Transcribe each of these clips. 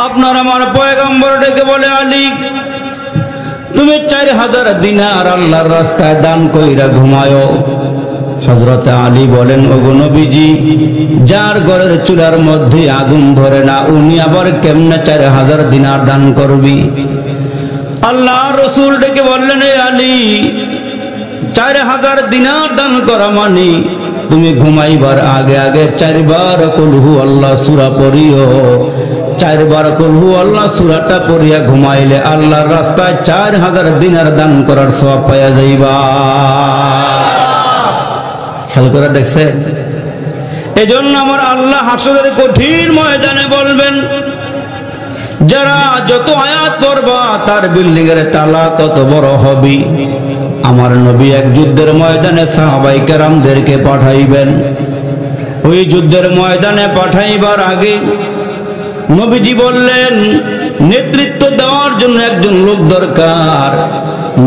আপনার আমার পয়গম্বর ডেকে বলে, আলী তুমি 4000 দিনার আল্লাহর রাস্তায় দান কইরা ঘুমায়ো। হযরত আলী বলেন, ওগো নবীজি, যার ঘরের চুলার মধ্যে আগুন ধরে না উনি আবার কেমনে 4000 দিনার দান করবি? আল্লাহ রাসূল ডেকে বললেন, এ আলী, 4000 দিনার দান করা মানে তুমি ঘুমাইবার আগে আগে 4 বার কুল হু আল্লাহ সূরা পড়িও। 4 বার কুল হু আল্লাহ সূরাটা পড়িয়া ঘুমাইলে আল্লাহর রাস্তায় 4000 দিনার দান করার সওয়াব পাওয়া যাইবা। খেয়াল করে দেখছে? এজন্য আমার আল্লাহ হাসরের কঠিন ময়দানে বলবেন, যারা যত আয়াত পড়বা তার বিল্ডিং এর তালা তত বড় হবে। আমার নবী এক যুদ্ধের ময়দানে সাহাবায়ে কেরামদেরকে পাঠাইবেন। ওই যুদ্ধের ময়দানে পাঠাইবার আগে নবীজি বললেন, নেতৃত্ব দেওয়ার জন্য একজন লোক দরকার।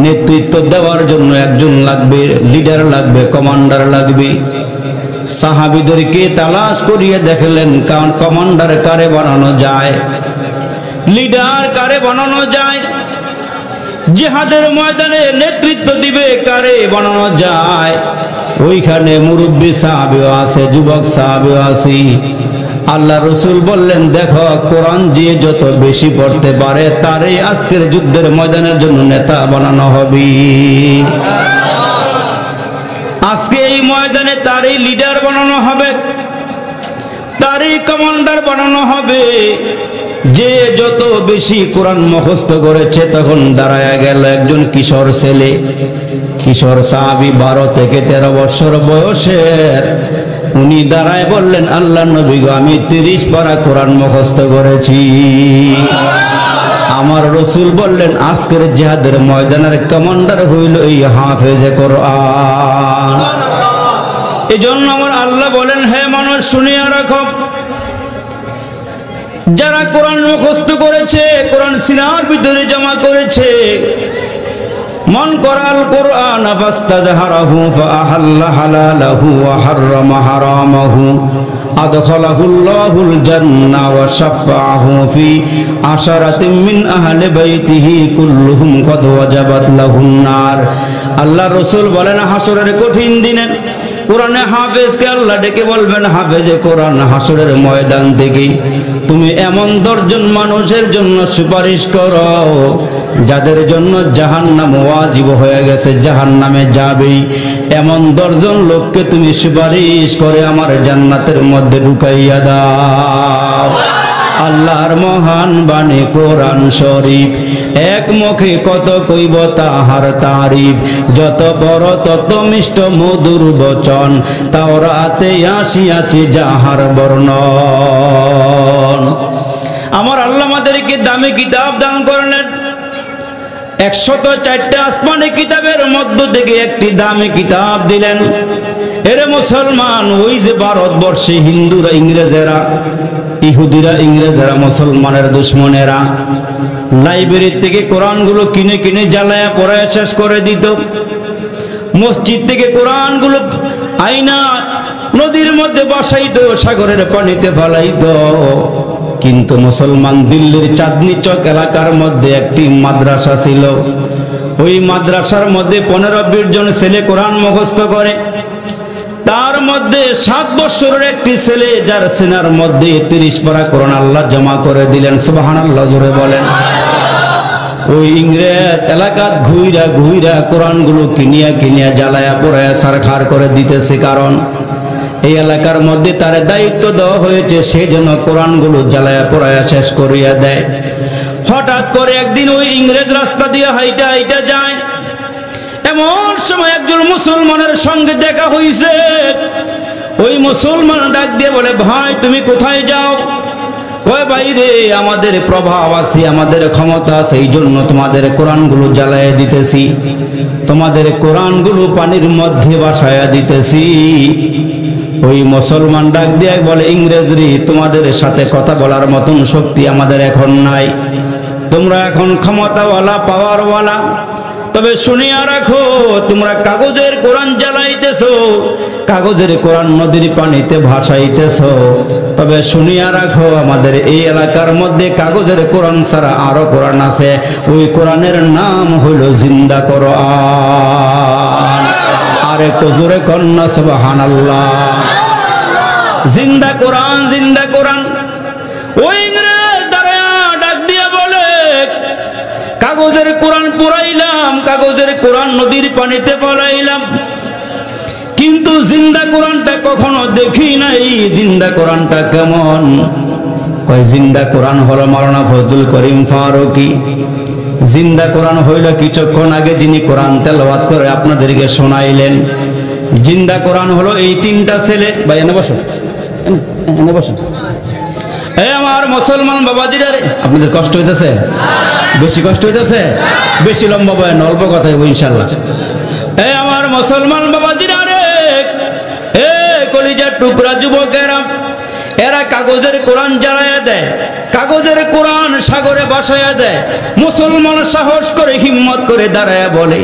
নেতৃত্ব দেওয়ার জন্য একজন লাগবে, লিডার লাগবে, কমান্ডার লাগবে। সাহাবীদেরকে তালাশ করিয়ে দেখলেন কমান্ডার কারে বানানো যায়, লিডার কারে বানানো যায়, জিহাদের ময়দানে নেতৃত্ব দিবে কারে বানানো যায়। ওইখানে মুরব্বী সাহাবীও আছে, যুবক সাহাবীও আছে। আল্লাহ রাসূল বললেন, দেখো কোরআন যে যত বেশি পড়তে পারে তারে আজকের যুদ্ধের ময়দানের জন্য নেতা বানানো হবে। আজকে এই ময়দানে তারই লিডার বানানো হবে, তারই কমান্ডার বানানো হবে। যে যত বেশি কোরআন মুখস্থ করেছে, তখন দাঁড়ায় গেল একজন কিশোর ছেলে, কিশোর সাহাবী 12 থেকে 13 বছর বয়সের। উনি দাঁড়ায় বললেন, আল্লাহর নবী গো, আমি 30 পারা কোরআন মুখস্থ করেছি। আমার রাসূল বললেন, আজকের জিহাদের ময়দানের কমান্ডার হইল এই হাফেজে কোরআন। এজন্য আমার আল্লাহ বলেন, হে মানুষ শুনিয়া রাখো, যারা কোরআন মুখস্থ করেছে, কোরআন সিনার ভিতরে জমা করেছে, মান করাল কোরআন ফাস্তাজহারাহু ফাআহাল্লা হালালাহু ওয়া হাররামা হারামাহু আদখালাহুল্লাহুল জান্নাহ ওয়া শাফাআহু ফি আশারাতিন মিন আহলি বাইতিহি কুল্লুহুম কদ ওয়াজাবাত লাহুন নার। আল্লাহ রাসূল বলেন, হাসরের কঠিন দিনে কোরআনে হাফেজকে আল্লাহ ডেকে বলবেন, হাফেজে কোরআন, হাসরের ময়দান থেকে তুমি এমন 10 জন মানুষের জন্য সুপারিশ করো যাদের জন্য জাহান্নাম ওয়াজিব হয়ে গেছে, জাহান্নামে যাবেই। এমন 10 জন লোককে তুমি সুপারিশ করে আমার জান্নাতের মধ্যে ঢুকাইয়া দাও। আল্লাহর মহান বাণী কোরআন শরীফ, এক মুখে কত কইব তাহার তারিফ, যত বড় তত মিষ্ট মধুর বচন, তাওরাতে আসিয়াছে যাহার বর্ণন। আমার আল্লাহ আমাদেরকে দামি কিতাব দান করলেন। 104টা আসমানি কিতাবের মধ্য থেকে একটি দামি কিতাব দিলেন। এরে মুসলমান, ওই যে ভারতবর্ষে হিন্দুরা, ইংরেজেরা, ইহুদিরা, ইংরেজেরা মুসলমানের দুশ্মনেরা লাইব্রেরি থেকে কোরআনগুলো কিনে কিনে জ্বালায়া পড়ায় শেষ করে দিত। মসজিদ থেকে কোরআনগুলো আইনা নদীর মধ্যে বসাইতো, সাগরের পানিতে ফেলাইতো। কিন্তু মুসলমান দিল্লির চাঁদনি চক এলাকার মধ্যে একটি মাদ্রাসা ছিল। ওই মাদ্রাসার মধ্যে 15-20 জন ছেলে কোরআন মুখস্থ করে। তার মধ্যে 7 বছরের একটি ছেলে, যার সিনার মধ্যে 30 পারা কোরআন আল্লাহ জমা করে দিলেন। সুবহানাল্লাহ, জোরে বলেন। ওই ইংরেজ এলাকাত ঘুইরা ঘুইরা কোরআনগুলো কিনিয়া কিনিয়া জ্বালায়া পোড়ায়া সারখার করে দিতেছে। কারণ এই এলাকার মধ্যে তার দায়িত্ব দেওয়া হয়েছে, সেই জন্য কোরআনগুলো জ্বালায়া পোড়ায়া শেষ করিয়া দেয়। হঠাৎ করে একদিন ওই ইংরেজ রাস্তা দিয়ে হাইটা হাইটা যায়। এমন সময় একজন মুসলমানের সঙ্গে দেখা হইছে। ওই মুসলমান ডাক দিয়ে বলে, ভাই তুমি কোথায় যাও? কয়, ভাই রে, আমাদের প্রভাব আছে, আমাদের ক্ষমতা আছে, এই জন্য তোমাদের কোরআনগুলো জ্বালায়া দিতেছি, তোমাদের কোরআনগুলো পানির মধ্যে ভাসায়া দিতেছি। ওই মুসলমান ডাক দিয়ে বলে, ইংরেজ রে, তোমাদের সাথে কথা বলার মতন শক্তি আমাদের এখন নাই। তোমরা এখন ক্ষমতাওয়ালা, পাওয়ারওয়ালা, তবে শুনিয়া রাখো, তোমরা কাগজের কোরআন জ্বালাইতেছো, কাগজের কোরআন নদীর পানিতে ভাসাইতেছো। তবে শুনিয়া রাখো, আমাদের এই এলাকার মধ্যে কাগজের কোরআন ছাড়া আরো কোরআন আছে, ওই কোরআনের নাম হলো জিন্দা কোরআন। আর একটু জোরে কন্যা সুবহানাল্লাহ। জিন্দা কোরআন, জিন্দা কোরআন। ওই ইংরেজ দাঁড়ায়া ডাক দিয়ে বলে, কাগজের কোরআন পুরাইলাম, কাগজের কোরআন নদীর পানিতে পলাইলাম, কিন্তু জিন্দা কোরআনটা কখনো দেখি নাই। জিন্দা কোরআনটা কেমন? কয় জিন্দা কোরআন হলো মাওলানা ফজলুল করিম ফারুকী। জিন্দা কোরআন হইল কিছুক্ষণ আগে যিনি কোরআন তেলাওয়াত করে আপনাদেরকে শোনাইলেন। জিন্দা কোরআন হলো এই তিনটা ছেলে। ভাই এনে বসো, এনে বসো। এই আমার মুসলমান বাবাজিরা রে, আপনাদের কষ্ট হইতেছে? বেশি কষ্ট হইতেছে? বেশি লম্বা বয়ান, অল্প কথা হইব ইনশাআল্লাহ। এই আমার মুসলমান বাবাজিরা রে, এ কলিজার টুকরা যুবকেরা, এরা কাগজের কোরআন জ্বালায়া দেয়, কাগজের কোরআন সাগরে ভাসায়া দেয়। মুসলমান সাহস করে হিম্মত করে দাঁড়ায়া বলে,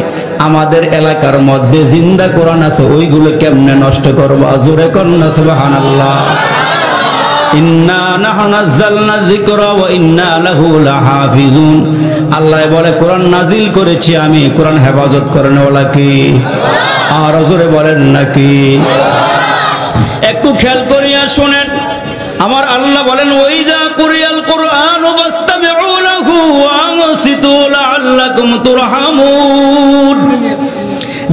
আমাদের এলাকার মধ্যে জিন্দা কোরআন আছে, ওইগুলো কেমনে নষ্ট করবো? জোরে কন্যা সুবহানাল্লাহ। ইন্না নাহনু নাযালনা যিকরা ওয়া ইন্না লাহু লাহাফিজুন। আল্লাহ বলে, কোরআন নাজিল করেছি আমি, কোরআন হেফাজত করেন ওলা কি? আর জোরে বলেন নাকি? একটু খেয়াল করিয়া শুনেন, আমার আল্লাহ বলেন, ওয়াইজা কুরিয়াল কুরআনু ফাসতামিউ লাহু ওয়া আনসিতু লাআল্লাকুম তুরহামুন।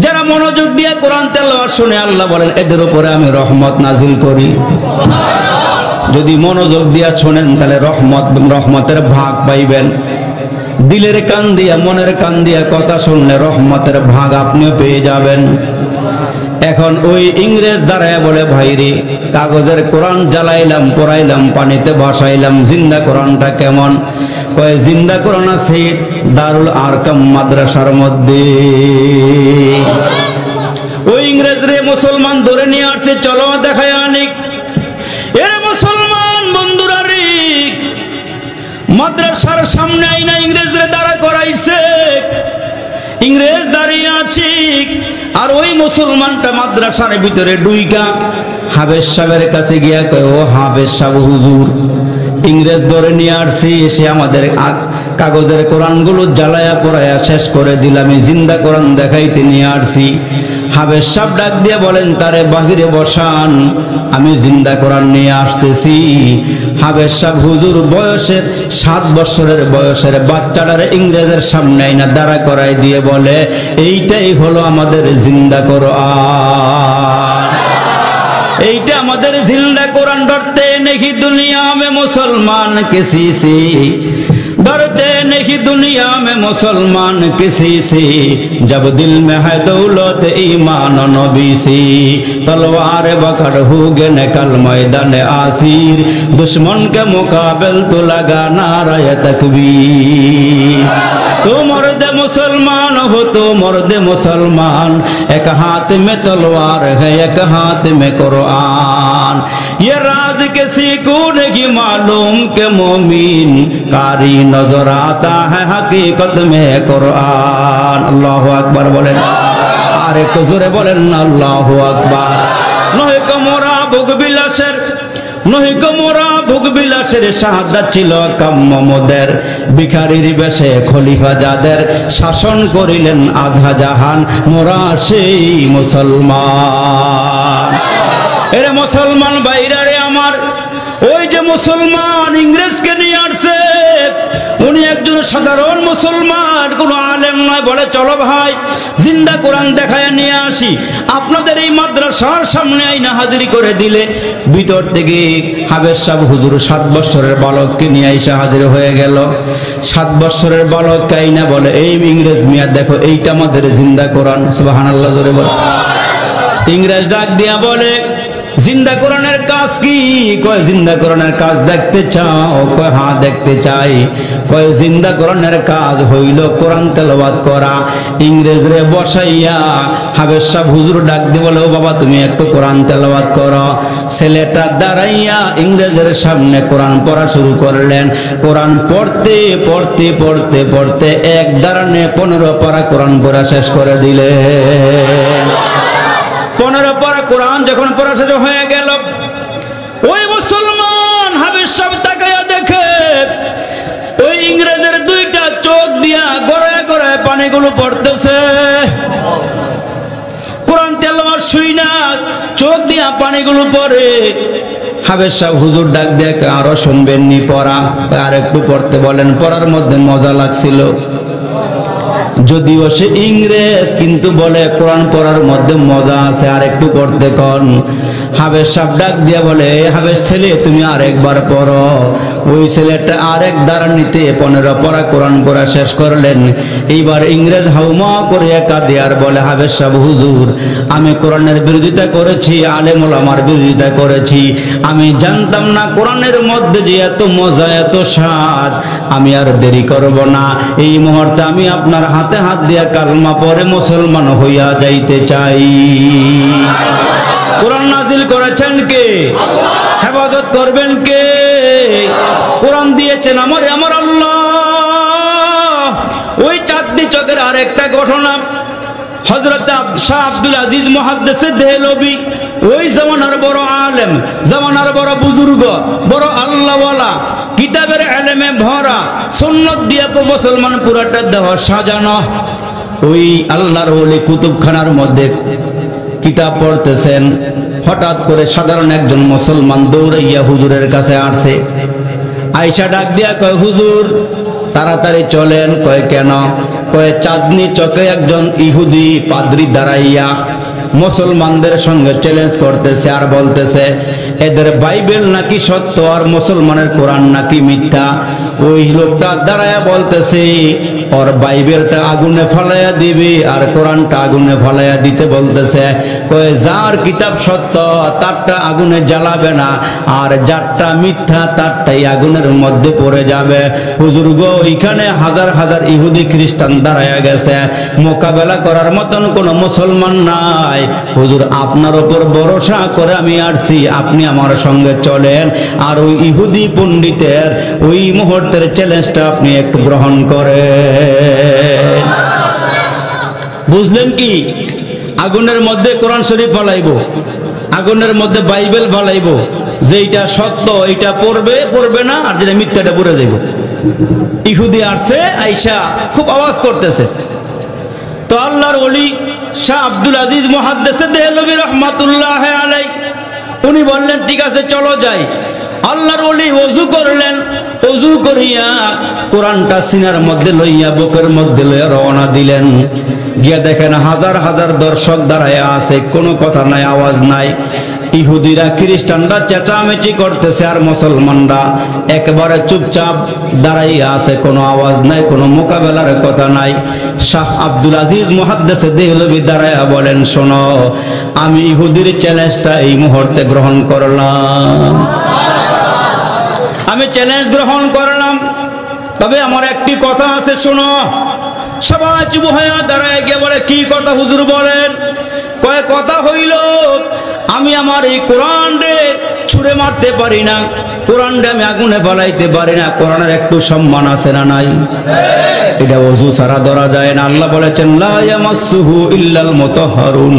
যারা মনোযোগ দিয়ে কোরআন তেলাওয়াত শুনে, আল্লাহ বলেন এদের উপরে আমি রহমত নাজিল করি। যদি মনোযোগ দিয়া শোনেন তাহলে রহমতের ভাগ পাইবেন। দিলের কান দিয়া, মনের কান দিয়া কথা শুনলে রহমতের ভাগ আপনিও পেয়ে যাবেন। এখন ওই ইংরেজ দাঁড়ায় বলে, ভাইরে কাগজের কোরআন জ্বালাইলাম, পড়াইলাম, পানিতে ভাসাইলাম, জিন্দা কোরআনটা কেমন? কয় জিন্দা কোরআন আছে দারুল আরকাম মাদ্রাসার মধ্যে। ওই ইংরেজ রে মুসলমান ধরে নিয়ে আসছে, চলো দেখায় আনিক। এ মুসলমান বন্ধুরা রে, মাদ্রাসার সামনে আইনা ইংরেজরে দাঁড়া করাইছে। ইংরেজ দাঁড়িয়ে আছে, আর ওই মুসলমানটা মাদ্রাসার ভিতরে ডুইকা হাফেজ সাহেবের কাছে গিয়া কয়, ও হাফেজ সাহেব হুজুর, ইংরেজ ধরে নিয়ে আসছি, এসে আমাদের কাগজের কোরআনগুলো জ্বালায়া পড়ায়া শেষ করে দিলাম, আমি জিন্দা কোরআন দেখাইতে নিয়ে আসছি। হাফেজ সাহেব ডাক দিয়ে বলেন, তারে বাহিরে বসান, আমি জিন্দা কোরআন নিয়ে আসতেছি। হাফেজ সাহেব হুজুর বয়সের 7 বছরের বয়সের বাচ্চাটারে ইংরেজের সামনে আইনা দাঁড়া করাই দিয়ে বলে, এইটাই হলো আমাদের জিন্দা কোরআন, এইটা আমাদের জিন্দা কোরআন। डरते नहीं दुनिया में मुसलमान किसी से, डरते नहीं दुनिया में मुसलमान किसी से, जब दिल में है दौलत ईमान नबी से, तलवार पकड़ होगे निकल मैदान आसिर, दुश्मन के मुकाबल तो लगा नारा तकबीर। तो मर्द मुसलमान हो तो मर्द मुसलमान, एक हाथ में तलवार है एक हाथ में कुरान, ये राज किसी को नहीं मालूम के मोमिन कारी नजर आता है हकीकत में कुरान। अल्लाहु আকবার বলেন, আর একটু জোরে বলেন আল্লাহু আকবার। নহে কমরা ভোগবিলাসের, নহে কমরা ভোগবিলাসের শাহাদাত ছিল কাম্য মোদের, ভিখারির বেশে খলিফা যাদের শাসন করিলেন আধা জাহান, মোরা সেই মুসলমান। এরে মুসলমান ভাইরা রে আমার, ওই যে মুসলমান ইংরেজকে নিয়ে আসছে, উনি একজন সাধারণ মুসলমান, কোন আলেম নয়। বলে চলো ভাই জিন্দা কোরআন দেখায় নিয়ে আসি। আপনাদের এই মাদ্রাসার সামনে আইনা হাজিরি করে দিলে, ভিতর থেকে হাফেজ সাহেব হুজুর 7 বছরের বালককে নিয়ে আইসা হাজির হয়ে গেল। 7 বছরের বালককে আইনা বলে, এই ইংরেজ মিয়া দেখো, এইটা আমাদের জিন্দা কোরআন। সুবহানাল্লাহ জোরে বলে। ইংরেজ ডাক দিয়া বলে, জিন্দা কোরআনের কাজ কি? কয় জিন্দা কোরআনের কাজ দেখতে চাও? কয় হ্যাঁ দেখতে চাই। কয় জিন্দা কোরআনের কাজ হইল কোরআন তেলাওয়াত করা। ইংরেজরে বসাইয়া হাবেজ সাহেব হুজুর ডাক দিয়ে বলে, ও বাবা তুমি একটু কোরআন তেলাওয়াত করো। ছেলেটা দাঁড়াইয়া ইংরেজের সামনে কোরআন পড়া শুরু করলেন। কোরআন পড়তে পড়তে পড়তে পড়তে এক দাঁড়ানে 15 পারা কোরআন পড়া শেষ করে দিলেন। 15 পারা কোরআন যখন পড়া শেষ হয়ে গেল, ওই মুসলমান হাবেজ সাহেব তাকায়া দেখে ওই ইংরেজের দুইটা চোখ দিয়া গড়ায় গড়ায় পানিগুলো পড়তেছে। কোরআন তেলাওয়াত শুই না চোখ দিয়া পানিগুলো পড়ে। হাবেজ সাহেব হুজুর ডাক দিয়ে, আরো শুনবেন নি পড়া? আর একটু পড়তে বলেন। পড়ার মধ্যে মজা লাগছিল, যদিও সে ইংরেজ কিন্তু বলে কোরআন পড়ার মধ্যে মজা আছে, আর একটু পড়তে কন। হাবেজ সাহেব ডাক দিয়ে বলে, হাবেজ ছেলে তুমি আরেকবার পড়ো। ওই ছেলেটা আরেক দাঁড়ানিতে 15 পারা কোরআন পড়া শেষ করলেন। এইবার ইংরেজ হাউমা করে কাঁদে আর বলে, হাবেজ সাহেব হুজুর আমি কোরআনের বিরোধিতা করেছি, আলেম ওলামার বিরোধিতা করেছি, আমি জানতাম না কোরআনের মধ্যে যে এত মজা এত স্বাদ। আমি আর দেরি করব না, এই মুহূর্তে আমি আপনার হাতে হাত দিয়া কালমা পড়ে মুসলমান হইয়া যাইতে চাই। কোরআন নাজিল করেছেন কে? হেফাজত করবেন কে? কোরআন দিয়েছেন আমার আল্লাহ। ওই চাঁদনি চকের আরেকটা ঘটনা, হযরত শাহ আব্দুল আজিজ মুহাদ্দিসে দেহলভী, ওই জামানার বড় আলেম, জামানার বড় বুজুর্গ, বড় আল্লাহওয়ালা, কিতাবের ইলমে ভরা, সুন্নাত দিয়ে মুসলমান পুরাটা দেহ সাজানো। ওই আল্লাহর ওলি কুতুবখানার মধ্যে কিতাব পড়তেছেন। হঠাৎ করে সাধারণ একজন মুসলমান দৌড়াইয়া হুজুরের কাছে আসছে। আয়েশা ডাক দিয়া কয়, হুজুর তাড়াতাড়ি চলেন। কয় কেন? কয় চাঁদনি চকে একজন ইহুদি পাদ্রী দাঁড়াইয়া মুসলমানদের সঙ্গে চ্যালেঞ্জ করতেছে আর বলতেছে এদের বাইবেল নাকি সত্য আর মুসলমানের কোরআন নাকি মিথ্যা। ওই লোকটা দাঁড়ায়া বলতেছে ওর বাইবেলটা আগুনে ফলাইয়া দিবে আর কোরআনটা আগুনে ফলাইয়া দিতে বলতেছে। কয় যার কিতাব সত্য তারটা আগুনে জ্বালাবে না, আর যারটা মিথ্যা তারটাই আগুনের মধ্যে পড়ে যাবে। হুজুর গো, ওইখানে হাজার হাজার ইহুদি খ্রিস্টান দাঁড়ায়া গেছে, মোকাবেলা করার মতন কোনো মুসলমান নাই। হুজুর আপনার উপর ভরসা করে আমি আসছি, আপনি আমার সঙ্গে চলেন, আর ওই ইহুদি পণ্ডিতের ওই মুহূর্তের চ্যালেঞ্জটা আপনি একটু গ্রহণ করেন। বুঝলেন কি? আগুনের মধ্যে কোরআন শরীফ ফলাইব, আগুনের মধ্যে বাইবেল ফলাইব, যেটা সত্য এটা পড়বে না, আর যেটা মিথ্যাটা পড়ে যাইব। ইহুদি আসছে, আয়েশা খুব আওয়াজ করতেছে। তো আল্লাহর ওলি শাহ আব্দুল আজিজ মুহাদ্দিস দেহলভী রাহমাতুল্লাহ আলাইহি উনি বললেন ঠিক আছে চলো যাই। আল্লাহর ওলি ওযু করলেন, ওযু করিয়া কোরআনটা সিনার মধ্যে লইয়া বুকের মধ্যে লইয়া রওনা দিলেন। গিয়া দেখেন হাজার হাজার দর্শক দাঁড়ায়া আছে, কোনো কথা নাই, আওয়াজ নাই। ইহুদিরা খ্রিস্টানরা চেঁচামেচি করতেছে আর মুসলমানরা একেবারে চুপচাপ দাঁড়াইয়া আছে, কোনো আওয়াজ নাই, কোনো মোকাবেলার কথা নাই। শাহ আব্দুল আজিজ মুহাদ্দিস দেহলভী দাঁড়ায়া বলেন, শোনো আমি ইহুদির চ্যালেঞ্জটা এই মুহূর্তে গ্রহণ করলাম, আমি চ্যালেঞ্জ গ্রহণ করলাম, তবে আমার একটি কথা আছে শোনো। সবাই চুপ হয়ে দাঁড়ায় গিয়ে বলে কি কথা হুজুর বলেন? কয় কথা হইল আমি আমার এই কোরআন রে ছুঁড়ে মারতে পারি না, কোরআন রে আমি আগুনে ফলাইতে পারি না। কোরআনের একটু সম্মান আছে না নাই? এটা ওযু ছাড়া ধরা যায় না। আল্লাহ বলেছেন লা ইয়ামাসসুহু ইল্লাল মুতাহহারুন,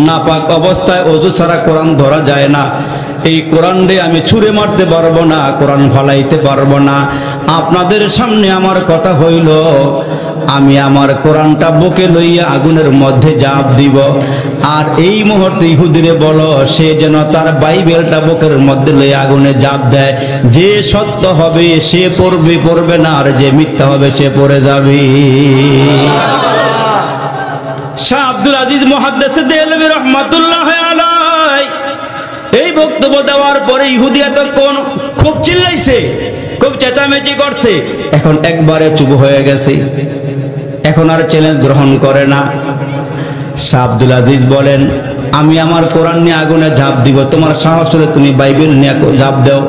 নাপাক অবস্থায় ওযু ছাড়া কোরআন ধরা যায় না। এই কোরআন রে আমি ছুঁড়ে মারতে পারবো না, কোরআন ফলাইতে পারবো না। আপনাদের সামনে আমার কথা হইল আমি আমার কোরআনটা বুকে লইয়া আগুনের মধ্যে জাপ দিব, আর এই মুহূর্তে ইহুদিরে বলো সে যেন তার বাইবেলটা বুকের মধ্যে লইয়া আগুনে জাপ দেয়। যে সত্য হবে সে পড়বে, পড়বে না, আর যে মিথ্যা হবে সে পড়ে যাবে। শাহ আব্দুল আজিজ মুহাদ্দিস দেহলভী রাহমাতুল্লাহ আলাইহি এই বক্তব্য দেওয়ার পরে ইহুদি এতক্ষণ খুব চিল্লাইছে, খুব চেঁচামেচি করছে, এখন একবারে চুপ হয়ে গেছে, এখন আর চ্যালেঞ্জ গ্রহণ করে না। শাহ আব্দুল আজিজ বলেন আমি আমার কোরআন নিয়ে আগুনে ঝাঁপ দিব, তোমার সাহস হলে তুমি বাইবেল নিয়ে ঝাঁপ দাও।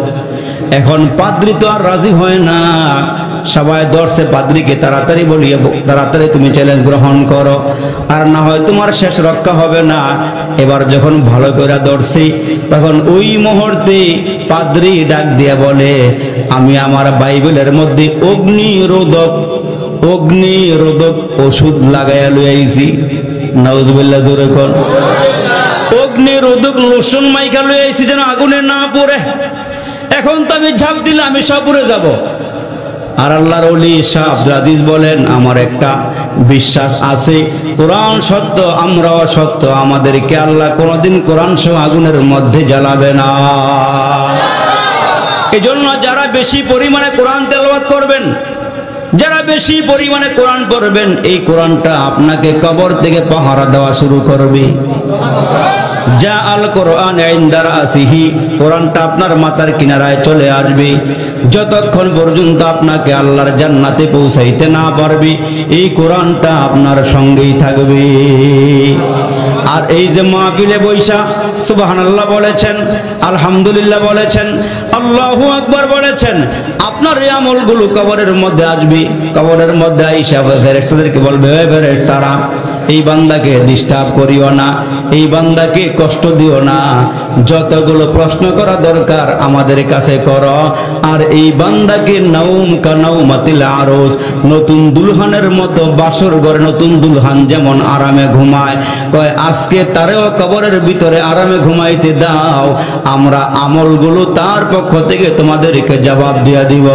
এখন পাদ্রী তো আর রাজি হয় না, সবাই ধরছে পাদ্রীকে, তাড়াতাড়ি বলিয়ে তাড়াতাড়ি তুমি চ্যালেঞ্জ গ্রহণ করো, আর না হয় তোমার শেষ রক্ষা হবে না। এবার যখন ভালো করে ধরছি তখন ওই মুহূর্তে পাদ্রী ডাক দিয়া বলে, আমি আমার বাইবেলের মধ্যে অগ্নিরোধক ওষুধ লাগাইয়া লই আইছি। নাউজুবিল্লাহ, জোরে কোন। অগ্নিরোধক লোশন মাইকা লই আইছি যেন আগুনে না পড়ে। এখন তো আমি ঝাঁপ দিলে আমি সব পুড়ে যাব। আর আল্লাহর ওলি শাহ আব্দুল আজিজ বলেন, আমার একটা বিশ্বাস আছে, কোরআন সত্য, আমরাও সত্য, আমাদেরকে আল্লাহ কোনোদিন কোরআন সহ আগুনের মধ্যে জ্বালাবে না। এজন্য যারা বেশি পরিমাণে কোরআন তেলাওয়াত করবেন, যারা বেশি পরিমাণে কোরআন পড়বেন, এই কোরআনটা আপনাকে কবর থেকে পাহারা দেওয়া শুরু করবে। যা আল কোরআন ইনদা রাসিহি, কোরআনটা আপনার মাথার কিনারায় চলে আসবে। যতক্ষণ পর্যন্ত আপনাকে আল্লাহর জান্নাতে পৌঁছাইতে না পারবে, এই কোরআনটা আপনার সঙ্গেই থাকবে। আর এই যে মাহফিলে বৈশা সুবহানাল্লাহ বলেছেন, আলহামদুলিল্লাহ বলেছেন, আল্লাহু আকবার বলেছেন, আপনার এই আমলগুলো কবরের মধ্যে আসবে। কবরের মধ্যে আইসা ফেরেশতাদেরকে বলবে, হে ফেরেশতারা, এই বান্দাকে ডিস্টার্ব করিও না, এই বান্দাকে কষ্ট দিও না, যতগুলো প্রশ্ন করা দরকার আমাদের কাছে করো। আর এই বান্দাকে নাউম কানাউমাতিল আরুস, নতুন দুলহানের মতো বাসর ঘরে নতুন দুলহান যেমন আরামে ঘুমায়, কয় আজকে তারেও কবরের ভিতরে আরামে ঘুমাইতে দাও, আমরা আমলগুলো তার পক্ষ থেকে তোমাদেরকে জবাব দিয়া দিব।